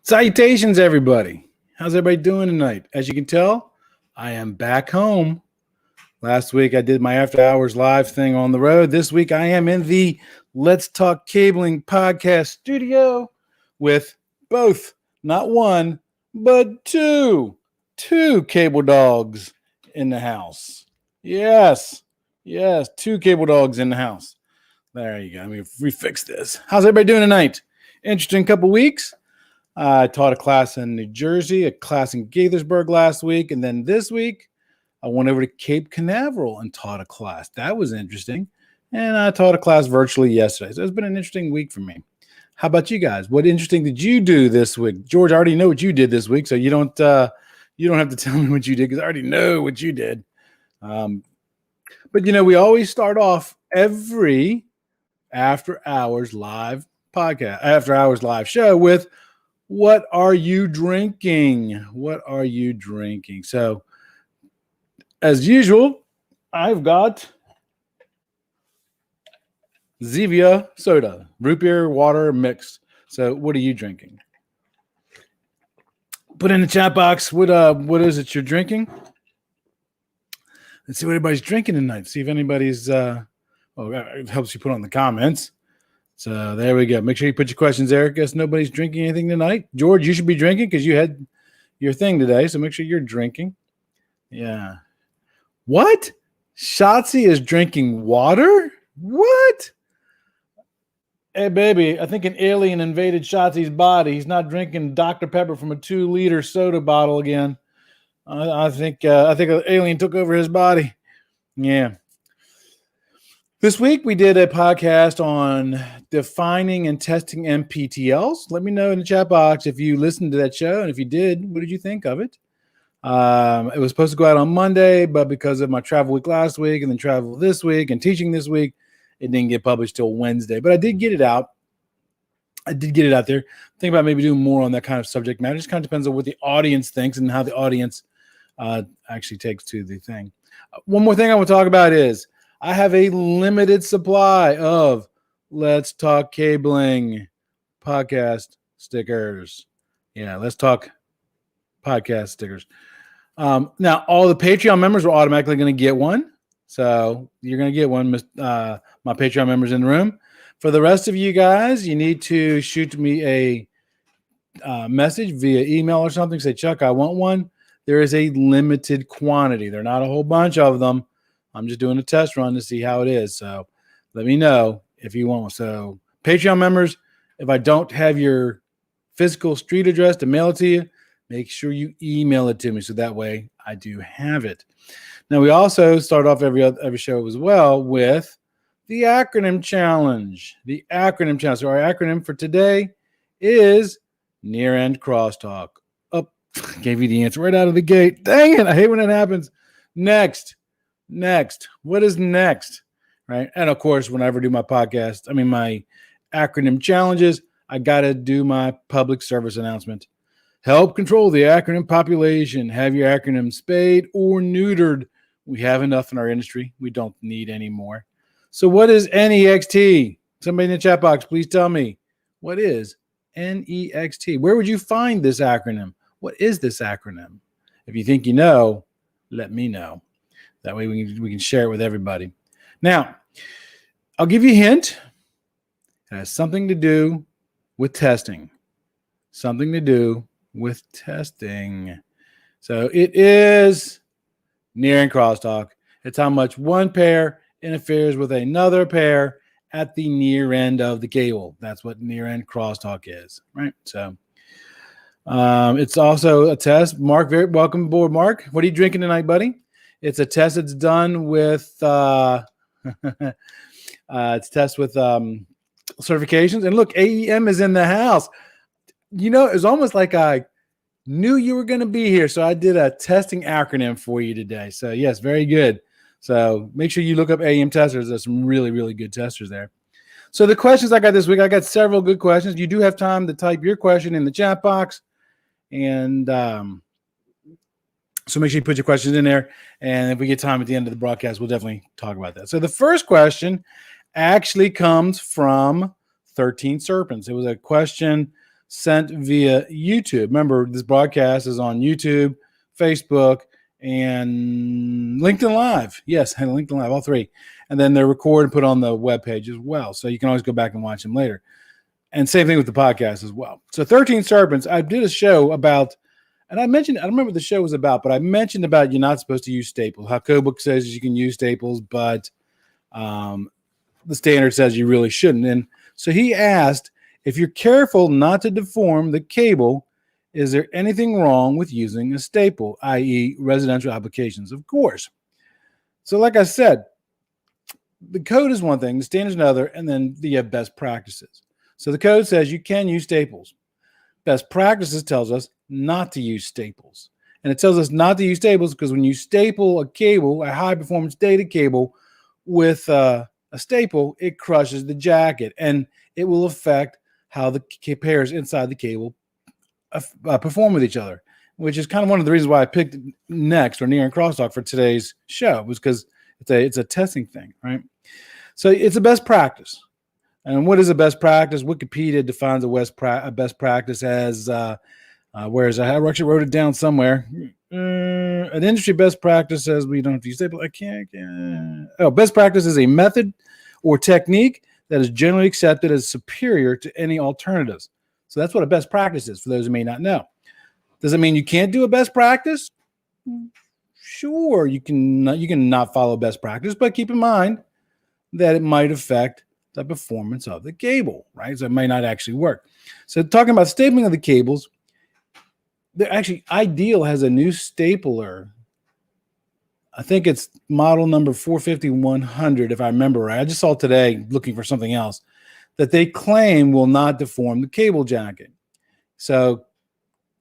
Salutations, everybody. How's everybody doing tonight? As you can tell, I am back home. Last week, I did my after hours live thing on the road. This week, I am in the Let's Talk Cabling podcast studio with both, not one, but two cable dogs in the house. Yes, two cable dogs in the house. There you go. Let me refix this. How's everybody doing tonight? Interesting couple weeks. I taught a class in New Jersey, a class in Gaithersburg last week, and then this week I went over to Cape Canaveral and taught a class. That was interesting. And I taught a class virtually yesterday. So it's been an interesting week for me. How about you guys? What interesting did you do this week? George, I already know what you did this week, so you don't have to tell me what you did because I already know what you did. But we always start off every after hours live show with what are you drinking? What are you drinking? So, as usual, I've got Zevia soda, root beer, water mix. So, what are you drinking? Put in the chat box what is it you're drinking? Let's see what everybody's drinking tonight. See if anybody's it helps you put on the comments. So there we go. Make sure you put your questions there. Guess nobody's drinking anything tonight. George, you should be drinking because you had your thing today. So make sure you're drinking. Yeah. What? Shotzi is drinking water? What? Hey, baby, I think an alien invaded Shotzi's body. He's not drinking Dr. Pepper from a 2-liter soda bottle again. I think an alien took over his body. Yeah. This week, we did a podcast on defining and testing MPTLs. Let me know in the chat box if you listened to that show, and if you did, what did you think of it? It was supposed to go out on Monday, but because of my travel week last week and then travel this week and teaching this week, it didn't get published till Wednesday. But I did get it out. I did get it out there. Think about maybe doing more on that kind of subject matter. It just kind of depends on what the audience thinks and how the audience actually takes to the thing. One more thing I want to talk about is I have a limited supply of Let's Talk Cabling podcast stickers. Yeah, Let's Talk podcast stickers. Now, all the Patreon members are automatically going to get one. So you're going to get one, my Patreon members in the room. For the rest of you guys, you need to shoot me a message via email or something. Say, Chuck, I want one. There is a limited quantity. There are not a whole bunch of them. I'm just doing a test run to see how it is. So let me know if you want one. So Patreon members, if I don't have your physical street address to mail it to you, make sure you email it to me so that way I do have it. Now, we also start off every show as well with the acronym challenge. The acronym challenge. So our acronym for today is near-end crosstalk. Oh, gave you the answer right out of the gate. Dang it. I hate when that happens. Next. What is next? Right. And of course, whenever I do my my acronym challenges, I got to do my public service announcement. Help control the acronym population. Have your acronym spayed or neutered. We have enough in our industry. We don't need any more. So what is NEXT? Somebody in the chat box, please tell me. What is NEXT? Where would you find this acronym? What is this acronym? If you think you know, let me know. That way we can share it with everybody. Now, I'll give you a hint. It has something to do with testing. So it is near-end crosstalk. It's how much one pair interferes with another pair at the near end of the cable. That's what near-end crosstalk is, right? So it's also a test. Mark, welcome aboard, Mark. What are you drinking tonight, buddy? It's a test that's done with certifications. And look, AEM is in the house. It's almost like I knew you were going to be here. So I did a testing acronym for you today. So yes, very good. So make sure you look up AEM testers. There's some really, really good testers there. So the questions I got this week, I got several good questions. You do have time to type your question in the chat box. And so make sure you put your questions in there. And if we get time at the end of the broadcast, we'll definitely talk about that. So the first question actually comes from 13 Serpents. It was a question sent via YouTube. Remember, this broadcast is on YouTube, Facebook, and LinkedIn Live. Yes, and LinkedIn Live, all three. And then they're recorded and put on the webpage as well. So you can always go back and watch them later. And same thing with the podcast as well. So 13 Serpents, I did a show about, and I mentioned, I don't remember what the show was about, but I mentioned about you're not supposed to use staples. How code book says you can use staples, but the standard says you really shouldn't. And so he asked, if you're careful not to deform the cable, is there anything wrong with using a staple, i.e. residential applications? Of course. So like I said, the code is one thing, the standard is another, and then you have best practices. So the code says you can use staples. Best practices tells us not to use staples. And it tells us not to use staples because when you staple a cable, a high performance data cable with a staple, it crushes the jacket and it will affect how the pairs inside the cable perform with each other, which is kind of one of the reasons why I picked next or near and crosstalk for today's show, was because it's a testing thing, right? So it's a best practice. And what is a best practice? Wikipedia defines a best practice as, where is it? I actually wrote it down somewhere. An industry best practice says we don't have to use staple. Best practice is a method or technique that is generally accepted as superior to any alternatives. So that's what a best practice is, for those who may not know. Does it mean you can't do a best practice? Sure, you can not follow best practice, but keep in mind that it might affect the performance of the cable, right? So it may not actually work. So talking about stapling of the cables, actually Ideal has a new stapler. I think it's model number 450-100, if I remember right. I just saw today looking for something else that they claim will not deform the cable jacket. So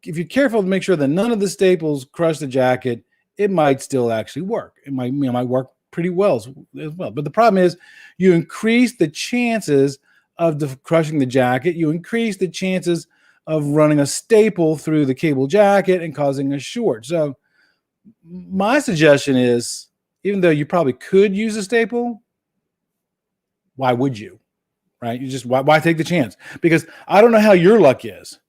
if you're careful to make sure that none of the staples crush the jacket, it might still actually work. It might work pretty well as well. But the problem is you increase the chances of crushing the jacket. You increase the chances of running a staple through the cable jacket and causing a short. So my suggestion is, even though you probably could use a staple, why would you? Right? You just, why take the chance? Because I don't know how your luck is,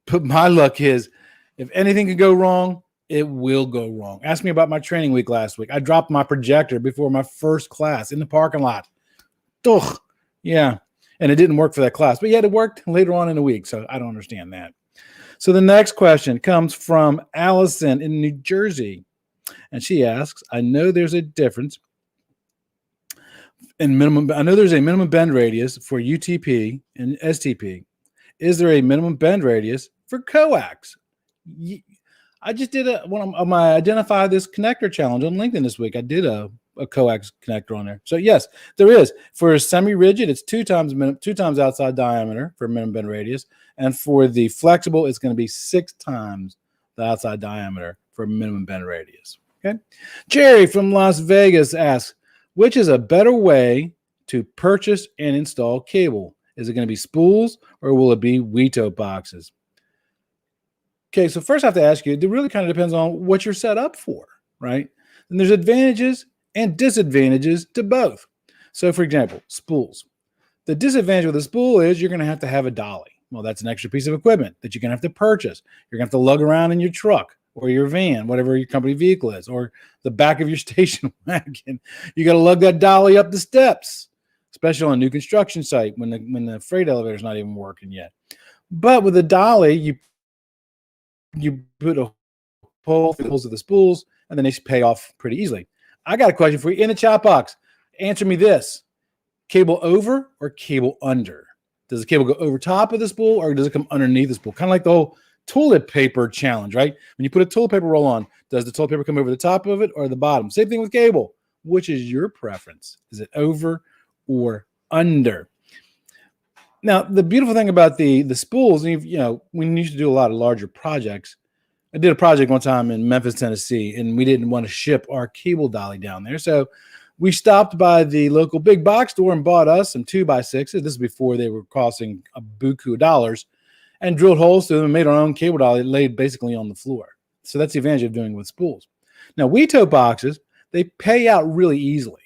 but my luck is if anything could go wrong, it will go wrong. Ask me about my training week last week. I dropped my projector before my first class in the parking lot. Ugh. Yeah. And it didn't work for that class, but yet it worked later on in the week. So I don't understand that. So the next question comes from Allison in New Jersey. And she asks, I know there's a difference in minimum. I know there's a minimum bend radius for UTP and STP. Is there a minimum bend radius for coax? I just did one of my Identify This Connector challenge on LinkedIn this week. I did a coax connector on there. So yes, there is. For a semi-rigid, it's two times outside diameter for minimum bend radius. And for the flexible, it's going to be 6 times the outside diameter for minimum bend radius. Okay. Jerry from Las Vegas asks, which is a better way to purchase and install cable? Is it going to be spools or will it be WeTo boxes? Okay, so first I have to ask you, it really kind of depends on what you're set up for, right? And there's advantages and disadvantages to both. So for example, spools. The disadvantage with a spool is you're going to have a dolly. Well, that's an extra piece of equipment that you're going to have to purchase. You're going to have to lug around in your truck or your van, whatever your company vehicle is, or the back of your station wagon. You got to lug that dolly up the steps, especially on a new construction site when the freight elevator is not even working yet. But with a dolly, you put a hole through the holes of the spools, and then they pay off pretty easily. I got a question for you in the chat box. Answer me this. Cable over or cable under? Does the cable go over top of the spool or does it come underneath the spool? Kind of like the whole toilet paper challenge, right? When you put a toilet paper roll on, does the toilet paper come over the top of it or the bottom? Same thing with cable. Which is your preference? Is it over or under? Now, the beautiful thing about the spools, when we used to do a lot of larger projects, I did a project one time in Memphis, Tennessee, and we didn't want to ship our cable dolly down there. So we stopped by the local big box store and bought us some 2x6s. This is before they were costing a buku of dollars, and drilled holes through them and made our own cable dolly laid basically on the floor. So that's the advantage of doing it with spools. Now, WeTo boxes, they pay out really easily.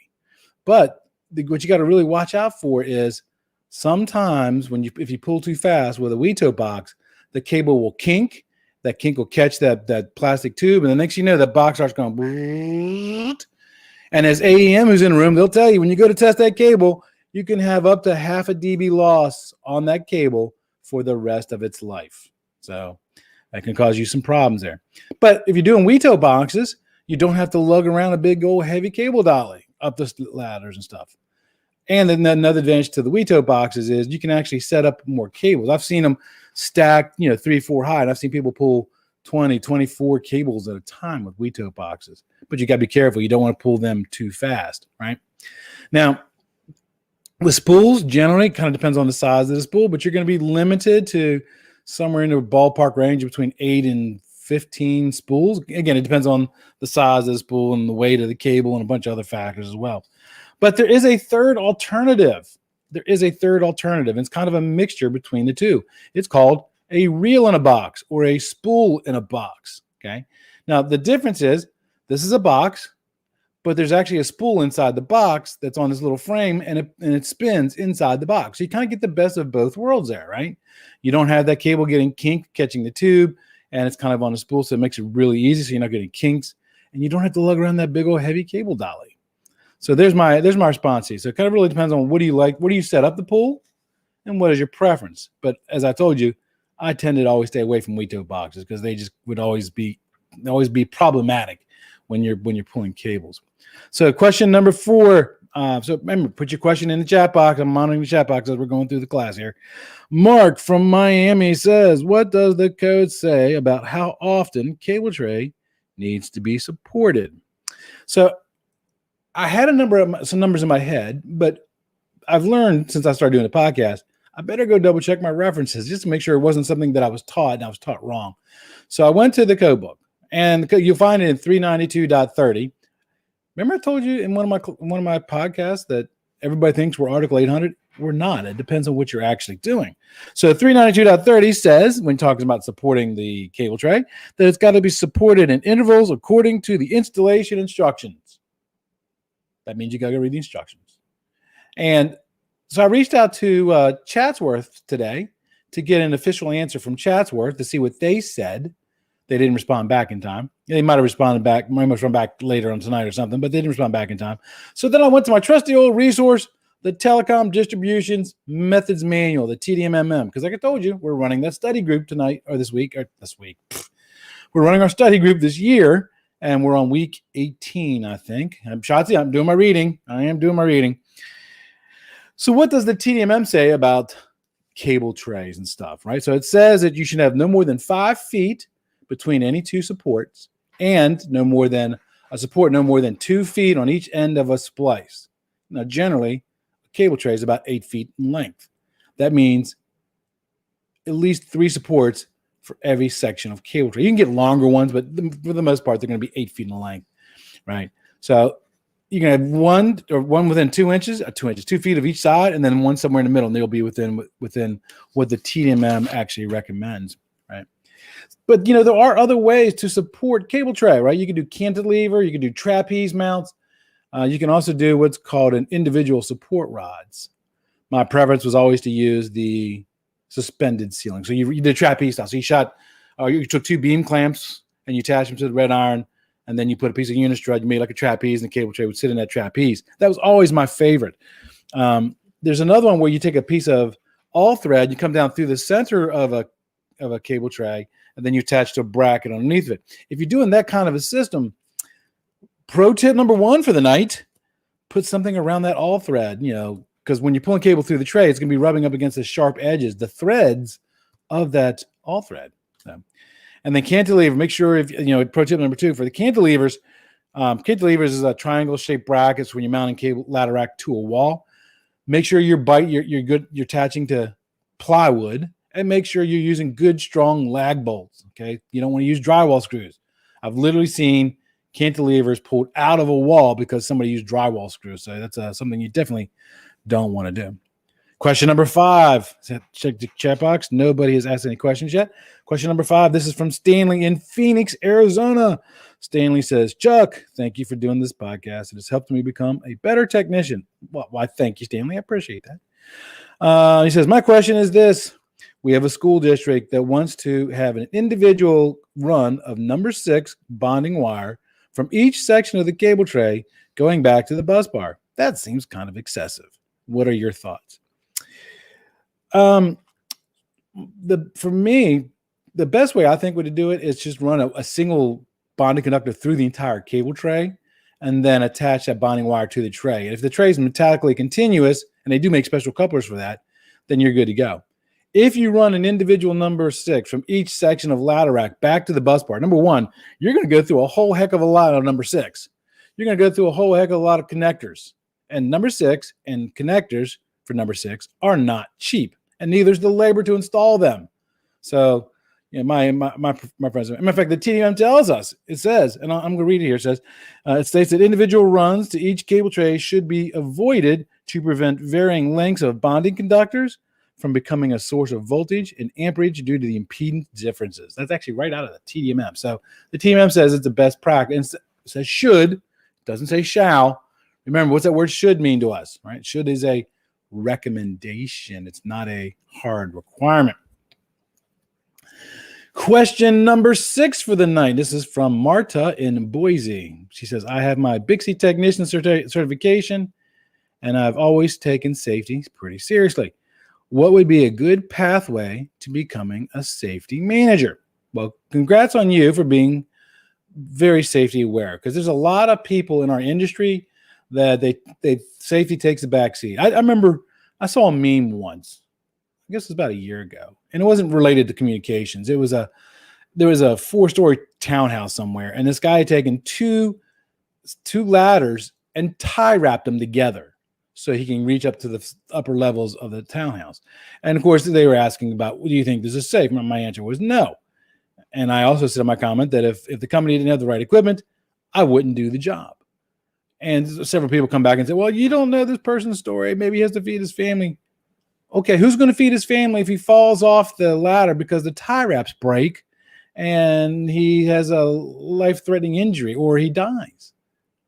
But what you got to really watch out for is sometimes if you pull too fast with a WeTo box, the cable will kink. That kink will catch that plastic tube, and the next you know, that box starts going. And as AEM who's in the room, they'll tell you when you go to test that cable, you can have up to half a dB loss on that cable for the rest of its life. So that can cause you some problems there. But if you're doing WeTo boxes, you don't have to lug around a big old heavy cable dolly up the ladders and stuff. And then another advantage to the WeTo boxes is you can actually set up more cables. I've seen them stacked, 3, 4 high, and I've seen people pull 20, 24 cables at a time with WeTo boxes. But you got to be careful. You don't want to pull them too fast, right? Now, with spools, generally, kind of depends on the size of the spool, but you're going to be limited to somewhere in the ballpark range between 8 and 15 spools. Again, it depends on the size of the spool and the weight of the cable and a bunch of other factors as well. But there is a third alternative. And it's kind of a mixture between the two. It's called a reel in a box or a spool in a box, okay? Now, the difference is this is a box, but there's actually a spool inside the box that's on this little frame, and it spins inside the box. So you kind of get the best of both worlds there, right? You don't have that cable getting kinked, catching the tube, and it's kind of on a spool, so it makes it really easy so you're not getting kinks, and you don't have to lug around that big old heavy cable dolly. So there's my response to you. So it kind of really depends on what do you like, what do you set up the pool, and what is your preference. But as I told you, I tended to always stay away from WeTo boxes because they just would always be problematic when you're pulling cables. So question number 4. So remember, put your question in the chat box. I'm monitoring the chat box as we're going through the class here. Mark from Miami says, what does the code say about how often cable tray needs to be supported? So I had some numbers in my head, but I've learned since I started doing the podcast, I better go double check my references just to make sure it wasn't something that I was taught and I was taught wrong. So I went to the code book, and you'll find it in 392.30. Remember I told you in one of my podcasts that everybody thinks we're Article 800? We're not. It depends on what you're actually doing. So 392.30 says, when talking about supporting the cable tray, that it's got to be supported in intervals according to the installation instructions. That means you got to read the instructions. And so I reached out to Chatsworth today to get an official answer from Chatsworth to see what they said. They didn't respond back in time. They might have responded back, might have responded back later on tonight or something, but they didn't respond back in time. So then I went to my trusty old resource, the Telecom Distributions Methods Manual, the TDMMM, because like I told you, we're running that study group tonight, or this week. We're running our study group this year, and we're on week 18, I think. I'm Shotzi, I'm doing my reading. I am doing my reading. So what does the TDMM say about cable trays and stuff, right? So it says that you should have no more than 5 feet between any two supports, and no more than 2 feet on each end of a splice. Now, generally, a cable tray is about 8 feet in length. That means at least 3 supports for every section of cable tray. You can get longer ones, but for the most part, they're going to be 8 feet in length, right? So you can have one within 2 inches, 2 feet of each side, and then one somewhere in the middle, and they'll be within what the TDMM actually recommends, right? But, there are other ways to support cable tray, right? You can do cantilever, you can do trapeze mounts. You can also do what's called an individual support rods. My preference was always to use the suspended ceiling. So you did trapeze style. So you took 2 beam clamps and you attached them to the red iron, and then you put a piece of unistrut, you made like a trapeze, and the cable tray would sit in that trapeze. That was always my favorite. There's another one where you take a piece of all thread, you come down through the center of a cable tray, and then you attach to a bracket underneath it. If you're doing that kind of a system, pro tip number 1 for the night, put something around that all thread, because when you're pulling cable through the tray, it's going to be rubbing up against the sharp edges, the threads of that all thread. So, and then cantilever, make sure pro tip number 2 for the cantilevers, cantilevers is a triangle shaped brackets when you're mounting cable ladder rack to a wall. Make sure you're attaching to plywood, and make sure you're using good, strong lag bolts, okay? You don't want to use drywall screws. I've literally seen cantilevers pulled out of a wall because somebody used drywall screws. So that's something you definitely don't want to do. Question number 5. Check the chat box. Nobody has asked any questions yet. Question number 5. This is from Stanley in Phoenix, Arizona. Stanley says, Chuck, thank you for doing this podcast. It has helped me become a better technician. Well, why, thank you, Stanley. I appreciate that. He says, my question is this. We have a school district that wants to have an individual run of number 6 bonding wire from each section of the cable tray going back to the bus bar. That seems kind of excessive. What are your thoughts? For me, the best way I think would do it is just run a single bonding conductor through the entire cable tray and then attach that bonding wire to the tray. And if the tray is metallically continuous, and they do make special couplers for that, then you're good to go. If you run an individual number 6 from each section of ladder rack back to the bus bar, number 1, you're going to go through a whole heck of a lot of number 6. You're going to go through a whole heck of a lot of connectors. And number 6 and connectors for number 6 are not cheap, and neither is the labor to install them. So, my president. In fact, the TDM tells us, it says, and I'm going to read it here. It says, it states that individual runs to each cable tray should be avoided to prevent varying lengths of bonding conductors from becoming a source of voltage and amperage due to the impedance differences. That's actually right out of the TDM. So the TDM says it's the best practice. It says should, doesn't say shall. Remember, what's that word should mean to us, right? Should is a recommendation. It's not a hard requirement. Question number 6 for the night. This is from Marta in Boise. She says, I have my Bixie technician certification, and I've always taken safety pretty seriously. What would be a good pathway to becoming a safety manager? Well, congrats on you for being very safety aware, because there's a lot of people in our industry that they safety takes a backseat. I remember I saw a meme once. I guess it was about a year ago, and it wasn't related to communications. There was a 4-story townhouse somewhere, and this guy had taken two ladders and tie wrapped them together so he can reach up to the upper levels of the townhouse. And of course, they were asking about, well, do you think this is safe? My answer was no. And I also said in my comment that if the company didn't have the right equipment, I wouldn't do the job. And several people come back and say, well, you don't know this person's story. Maybe he has to feed his family. Okay, who's going to feed his family if he falls off the ladder because the tie wraps break and he has a life-threatening injury or he dies,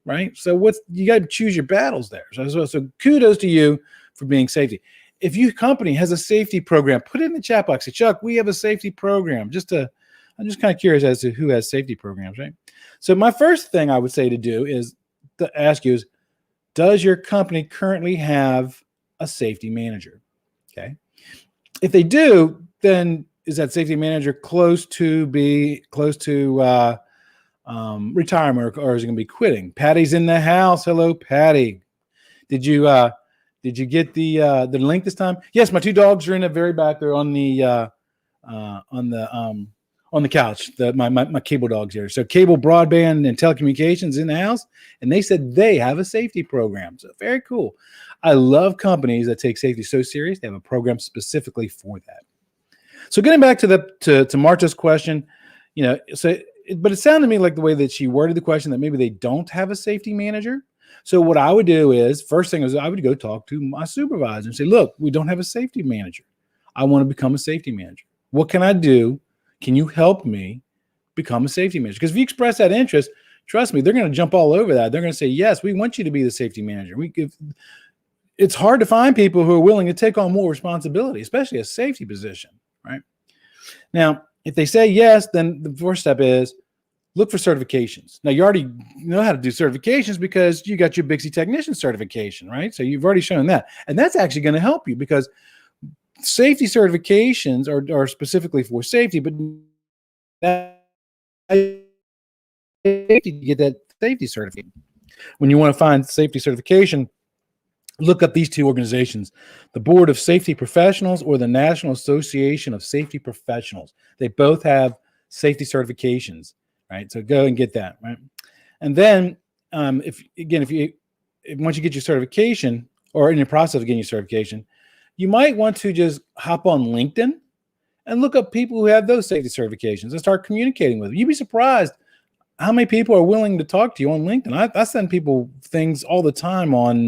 right? So you got to choose your battles there. So kudos to you for being safety. If your company has a safety program, put it in the chat box. Say, Chuck, we have a safety program. I'm just kind of curious as to who has safety programs, right? So my first thing I would say to do is to ask you is, does your company currently have a safety manager? Okay. If they do, then is that safety manager close to retirement, or is it going to be quitting? Patty's in the house. Hello, Patty. Did you get the link this time? Yes, my 2 dogs are in the very back. They're on the couch. My cable dogs here. So cable, broadband, and telecommunications in the house, and they said they have a safety program. So very cool. I love companies that take safety so serious. They have a program specifically for that. So getting back to Marta's question, but it sounded to me like the way that she worded the question that maybe they don't have a safety manager. So what I would do is, first thing is I would go talk to my supervisor and say, look, we don't have a safety manager. I want to become a safety manager. What can I do? Can you help me become a safety manager? Because if you express that interest, trust me, they're going to jump all over that. They're going to say, yes, we want you to be the safety manager. It's hard to find people who are willing to take on more responsibility, especially a safety position, right? Now, if they say yes, then the first step is look for certifications. Now, you already know how to do certifications because you got your Bixie technician certification, right? So you've already shown that. And that's actually going to help you because safety certifications are specifically for safety, but to get that safety certificate. When you want to find safety certification, look up these 2 organizations, the Board of Safety Professionals or the National Association of Safety Professionals. They both have safety certifications, right? So go and get that, right? And then once you get your certification or in the process of getting your certification, you might want to just hop on LinkedIn and look up people who have those safety certifications and start communicating with them. You'd be surprised how many people are willing to talk to you on LinkedIn. I send people things all the time on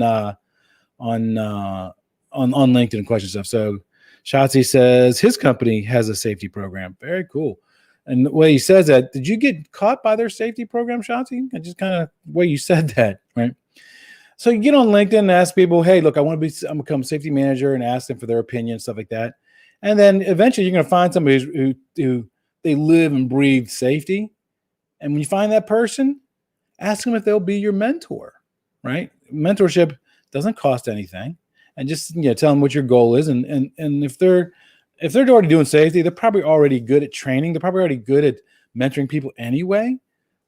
LinkedIn and question stuff. So Shotzi says his company has a safety program. Very cool. And the way he says that, did you get caught by their safety program, Shotzi? I just kind of the way you said that, right? So you get on LinkedIn and ask people, hey, look, I'm become a safety manager, and ask them for their opinion, stuff like that. And then eventually you're going to find somebody who they live and breathe safety. And when you find that person, ask them if they'll be your mentor, right? Mentorship doesn't cost anything. And just tell them what your goal is. And if they're already doing safety, they're probably already good at training. They're probably already good at mentoring people anyway.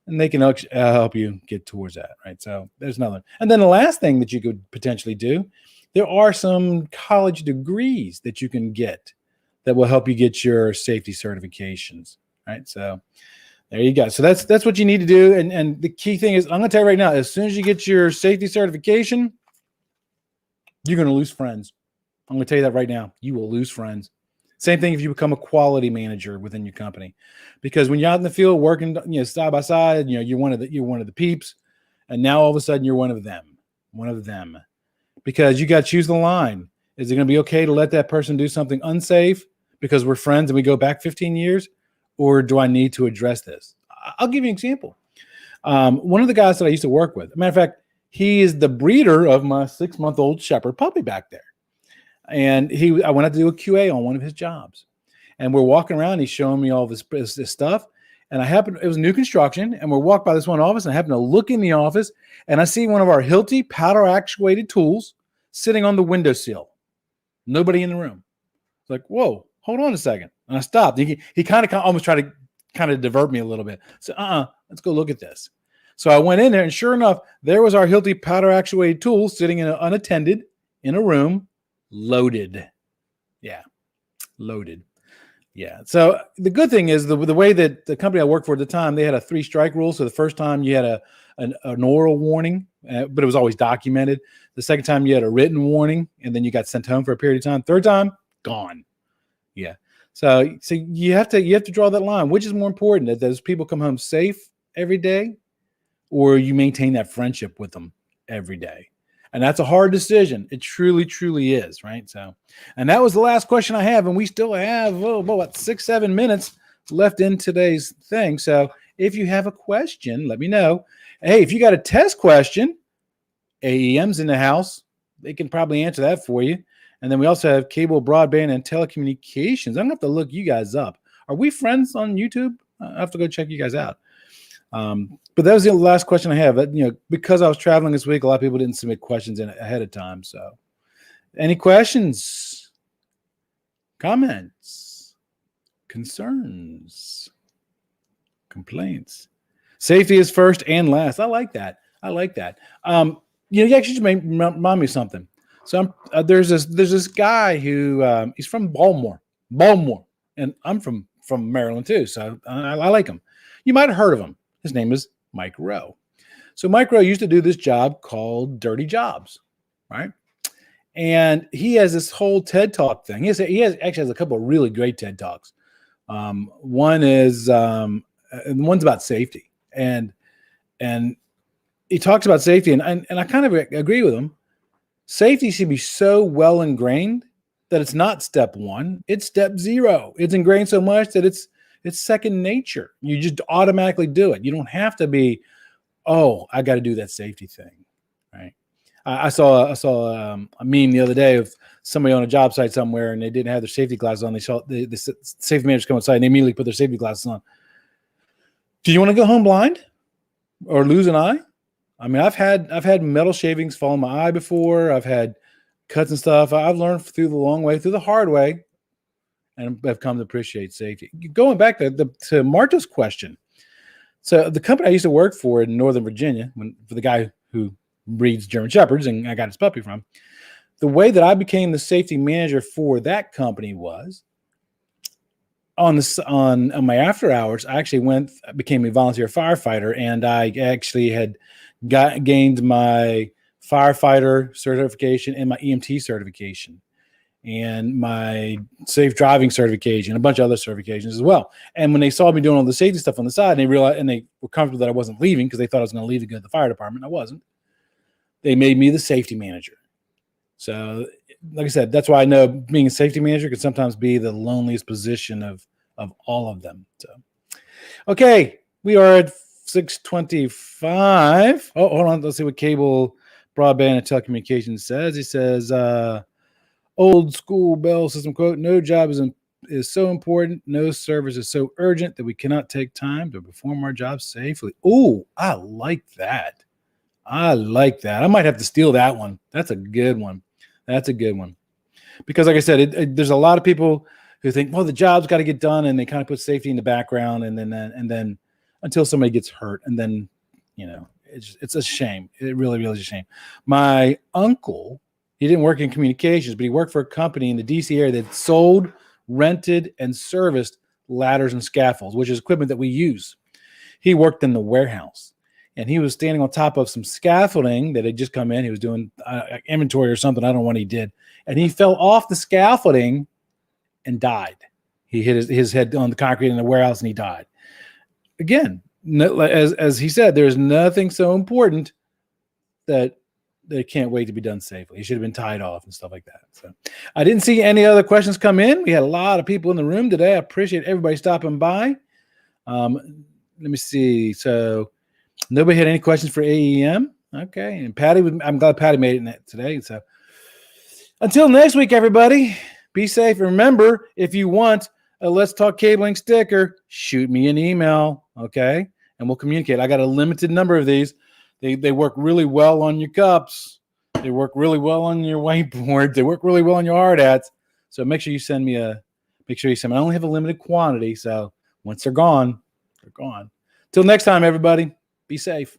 And they can help you get towards that, right? So there's another. And then the last thing that you could potentially do, there are some college degrees that you can get that will help you get your safety certifications, right? So there you go. So that's what you need to do. And the key thing is, I'm going to tell you right now, as soon as you get your safety certification, you're going to lose friends. I'm going to tell you that right now. You will lose friends. Same thing if you become a quality manager within your company, because when you're out in the field working, side by side, you're one of the peeps, and now all of a sudden you're one of them, because you got to choose the line. Is it going to be okay to let that person do something unsafe because we're friends and we go back 15 years, or do I need to address this? I'll give you an example. One of the guys that I used to work with, as a matter of fact, he is the breeder of my 6-month-old shepherd puppy back there. And I went out to do a QA on one of his jobs, and we're walking around. He's showing me all this stuff, and it was new construction, and we're walking by this one office, and I happen to look in the office, and I see one of our Hilti powder actuated tools sitting on the windowsill. Nobody in the room. It's like, whoa, hold on a second. And I stopped. He kind of almost tried to divert me a little bit. So, let's go look at this. So I went in there, and sure enough, there was our Hilti powder actuated tool sitting unattended in a room. Loaded. Yeah. Loaded. Yeah. So the good thing is the way that the company I worked for at the time, they had a 3-strike rule. So the first time you had an oral warning, but it was always documented. The second time you had a written warning, and then you got sent home for a period of time. Third time, gone. Yeah. So you have to draw that line. Which is more important, that those people come home safe every day, or you maintain that friendship with them every day? And that's a hard decision. It truly, truly is, right? So, and that was the last question I have. And we still have, 6-7 minutes left in today's thing. So if you have a question, let me know. Hey, if you got a test question, AEM's in the house. They can probably answer that for you. And then we also have cable, broadband, and telecommunications. I'm going to have to look you guys up. Are we friends on YouTube? I have to go check you guys out. But that was the last question I have. Because I was traveling this week, a lot of people didn't submit questions in ahead of time. So, any questions, comments, concerns, complaints? Safety is first and last. I like that. You actually just remind me of something. So there's this guy who he's from Baltimore, and I'm from Maryland too. So I like him. You might have heard of him. His name is Mike Rowe. So Mike Rowe used to do this job called Dirty Jobs, right? And he has this whole TED Talk thing. He actually has a couple of really great TED Talks. One's about safety, and he talks about safety, and I kind of agree with him. Safety should be so well ingrained that it's not step 1, it's step 0. It's ingrained so much that it's second nature. You just automatically do it. You don't have to be, I got to do that safety thing, right? I saw a meme the other day of somebody on a job site somewhere, and they didn't have their safety glasses on. They saw the safety managers come outside, and they immediately put their safety glasses on. Do you want to go home blind or lose an eye? I mean, I've had metal shavings fall in my eye before. I've had cuts and stuff. I've learned through the hard way, and have come to appreciate safety. Going back to Marta's question. So the company I used to work for in Northern Virginia, for the guy who breeds German Shepherds and I got his puppy from, the way that I became the safety manager for that company was on my after hours. I actually became a volunteer firefighter, and I actually had gained my firefighter certification and my EMT certification and my safe driving certification, and a bunch of other certifications as well. And when they saw me doing all the safety stuff on the side, they realized, and they were comfortable that I wasn't leaving because they thought I was going to leave to go to the fire department. I wasn't. They made me the safety manager. So, like I said, that's why I know being a safety manager can sometimes be the loneliest position of all of them. So, okay, we are at 6:25. Oh, hold on. Let's see what cable, broadband, and telecommunications says. He says, Old school bell system quote, no job is so important, no service is so urgent that we cannot take time to perform our jobs safely. Oh, I like that. I might have to steal that one. That's a good one. Because like I said, there's a lot of people who think, well, the job's got to get done, and they kind of put safety in the background, and then until somebody gets hurt, and then, it's a shame. It really, really is a shame. My uncle, he didn't work in communications, but he worked for a company in the DC area that sold, rented, and serviced ladders and scaffolds, which is equipment that we use. He worked in the warehouse, and he was standing on top of some scaffolding that had just come in. He was doing inventory or something. I don't know what he did. And he fell off the scaffolding and died. He hit his head on the concrete in the warehouse, and he died. Again, as he said, there's nothing so important that they can't wait to be done safely. He should have been tied off and stuff like that. So I didn't see any other questions come in. We had a lot of people in the room today. I appreciate everybody stopping by. Let me see. So nobody had any questions for AEM. Okay. And Patty, I'm glad Patty made it today. So until next week, everybody, be safe. Remember, if you want a Let's Talk Cabling sticker, shoot me an email. Okay. And we'll communicate. I got a limited number of these. They work really well on your cups. They work really well on your whiteboard. They work really well on your hard hats. So make sure you send me I only have a limited quantity. So once they're gone, they're gone. Till next time, everybody, be safe.